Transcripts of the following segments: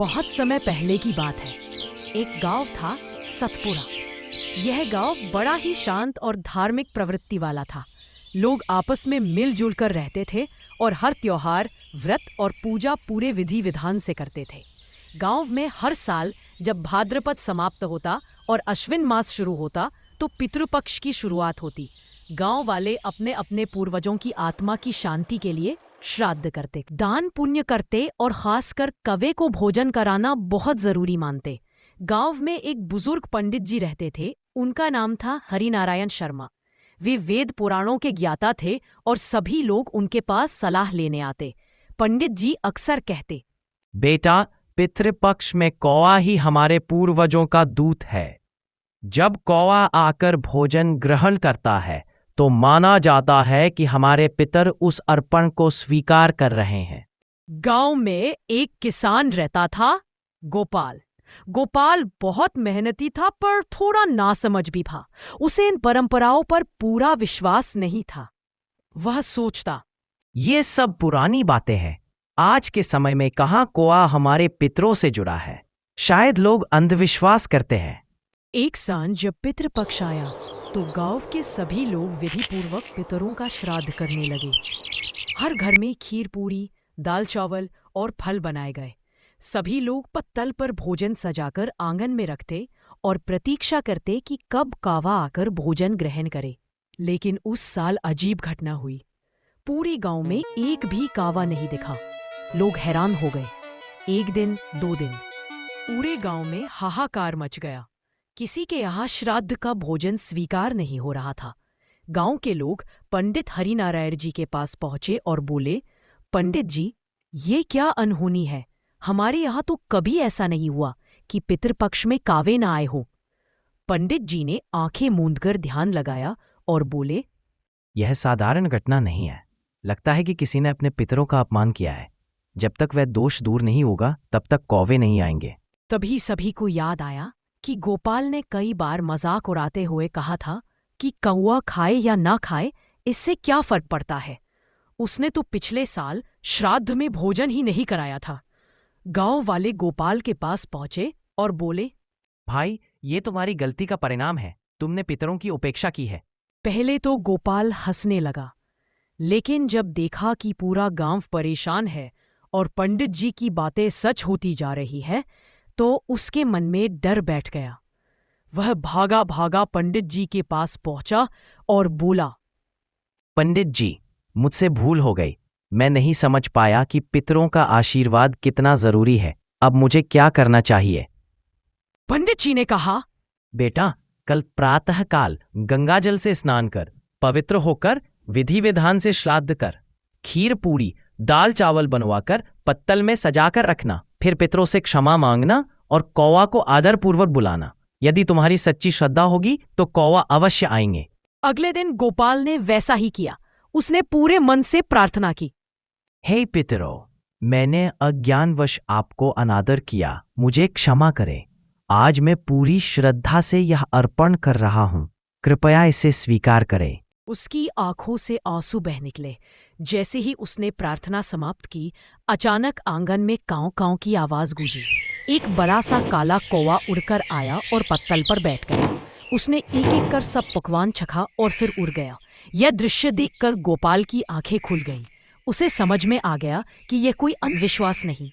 बहुत समय पहले की बात है। एक गांव था, सतपुरा। यह गांव बड़ा ही शांत और धार्मिक प्रवृत्ति वाला था। लोग आपस में मिलजुल कर रहते थे और हर त्योहार, व्रत और पूजा पूरे विधि विधान से करते थे। गांव में हर साल जब भाद्रपद समाप्त होता और अश्विन मास शुरू होता तो पितृपक्ष की शुरुआत होती। गांव वाले अपने अपने पूर्वजों की आत्मा की शांति के लिए श्राद्ध करते, दान पुण्य करते और खासकर कवे को भोजन कराना बहुत जरूरी मानते। गांव में एक बुजुर्ग पंडित जी रहते थे। उनका नाम था हरिनारायण शर्मा। वे वेद पुराणों के ज्ञाता थे और सभी लोग उनके पास सलाह लेने आते। पंडित जी अक्सर कहते, बेटा, पितृपक्ष में कौवा ही हमारे पूर्वजों का दूत है। जब कौवा आकर भोजन ग्रहण करता है तो माना जाता है कि हमारे पितर उस अर्पण को स्वीकार कर रहे हैं। गांव में एक किसान रहता था, गोपाल। गोपाल बहुत मेहनती था पर थोड़ा नासमझ भी था। उसे इन परंपराओं पर पूरा विश्वास नहीं था। वह सोचता, ये सब पुरानी बातें हैं। आज के समय में कहाँ कौवा हमारे पितरों से जुड़ा है। शायद लोग अंधविश्वास करते हैं। एक सांझ जब पितृपक्ष आया तो गांव के सभी लोग विधि पूर्वक पितरों का श्राद्ध करने लगे। हर घर में खीर पूरी, दाल चावल और फल बनाए गए। सभी लोग पत्तल पर भोजन सजाकर आंगन में रखते और प्रतीक्षा करते कि कब कावा आकर भोजन ग्रहण करे। लेकिन उस साल अजीब घटना हुई। पूरे गांव में एक भी कावा नहीं दिखा। लोग हैरान हो गए। एक दिन, 2 दिन, पूरे गांव में हाहाकार मच गया। किसी के यहाँ श्राद्ध का भोजन स्वीकार नहीं हो रहा था। गांव के लोग पंडित हरिनारायण जी के पास पहुंचे और बोले, पंडित जी, ये क्या अनहोनी है। हमारे यहाँ तो कभी ऐसा नहीं हुआ कि पितृपक्ष में कावे ना आए हो। पंडित जी ने आंखें मूंदकर ध्यान लगाया और बोले, यह साधारण घटना नहीं है। लगता है कि किसी ने अपने पितरों का अपमान किया है। जब तक वह दोष दूर नहीं होगा तब तक कौवे नहीं आएंगे। तभी सभी को याद आया कि गोपाल ने कई बार मजाक उड़ाते हुए कहा था कि कौवा खाए या ना खाए, इससे क्या फर्क पड़ता है। उसने तो पिछले साल श्राद्ध में भोजन ही नहीं कराया था। गांव वाले गोपाल के पास पहुंचे और बोले, भाई, ये तुम्हारी गलती का परिणाम है। तुमने पितरों की उपेक्षा की है। पहले तो गोपाल हंसने लगा, लेकिन जब देखा कि पूरा गांव परेशान है और पंडित जी की बातें सच होती जा रही है तो उसके मन में डर बैठ गया। वह भागा भागा पंडित जी के पास पहुंचा और बोला, पंडित जी, मुझसे भूल हो गई। मैं नहीं समझ पाया कि पितरों का आशीर्वाद कितना जरूरी है। अब मुझे क्या करना चाहिए? पंडित जी ने कहा, बेटा, कल प्रातःकाल गंगाजल से स्नान कर, पवित्र होकर विधि विधान से श्राद्ध कर, खीर पूरी, दाल चावल बनवाकर पत्तल में सजाकर रखना। फिर पितरों से क्षमा मांगना और कौवा को आदरपूर्वक बुलाना। यदि तुम्हारी सच्ची श्रद्धा होगी तो कौवा अवश्य आएंगे। अगले दिन गोपाल ने वैसा ही किया। उसने पूरे मन से प्रार्थना की, हे पितरों, मैंने अज्ञानवश आपको अनादर किया, मुझे क्षमा करें। आज मैं पूरी श्रद्धा से यह अर्पण कर रहा हूं। कृपया इसे स्वीकार करें। उसकी आंखों से आंसू बह निकले। जैसे ही उसने प्रार्थना समाप्त की, अचानक आंगन में कांव कांव की आवाज गूंजी। एक बड़ा सा काला कौवा उड़कर आया और पत्तल पर बैठ गया। उसने एक एक कर सब पकवान चखा और फिर उड़ गया। यह दृश्य देखकर गोपाल की आंखें खुल गईं। उसे समझ में आ गया कि यह कोई अंधविश्वास नहीं,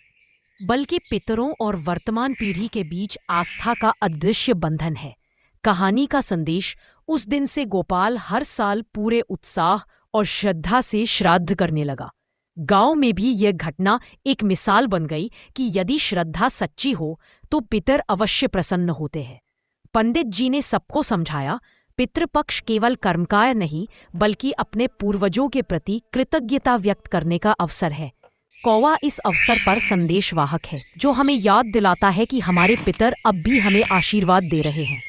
बल्कि पितरों और वर्तमान पीढ़ी के बीच आस्था का अदृश्य बंधन है। कहानी का संदेश, उस दिन से गोपाल हर साल पूरे उत्साह और श्रद्धा से श्राद्ध करने लगा। गांव में भी यह घटना एक मिसाल बन गई कि यदि श्रद्धा सच्ची हो तो पितर अवश्य प्रसन्न होते हैं। पंडित जी ने सबको समझाया, पितृपक्ष केवल कर्मकाय नहीं बल्कि अपने पूर्वजों के प्रति कृतज्ञता व्यक्त करने का अवसर है। कौवा इस अवसर पर संदेशवाहक है जो हमें याद दिलाता है कि हमारे पितर अब भी हमें आशीर्वाद दे रहे हैं।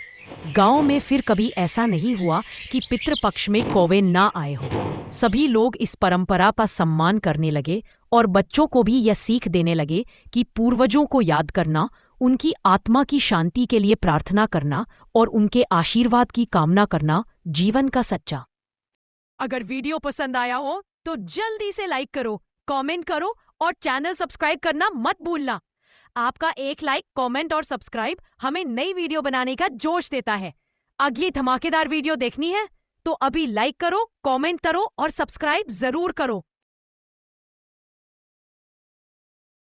गांव में फिर कभी ऐसा नहीं हुआ कि पितृपक्ष में कौवे ना आए हो। सभी लोग इस परंपरा का सम्मान करने लगे और बच्चों को भी यह सीख देने लगे कि पूर्वजों को याद करना, उनकी आत्मा की शांति के लिए प्रार्थना करना और उनके आशीर्वाद की कामना करना जीवन का सच्चा। अगर वीडियो पसंद आया हो तो जल्दी से लाइक करो, कमेंट करो और चैनल सब्सक्राइब करना मत भूलना। आपका एक लाइक, कमेंट और सब्सक्राइब हमें नई वीडियो बनाने का जोश देता है। अगली धमाकेदार वीडियो देखनी है तो अभी लाइक करो, कमेंट करो और सब्सक्राइब जरूर करो।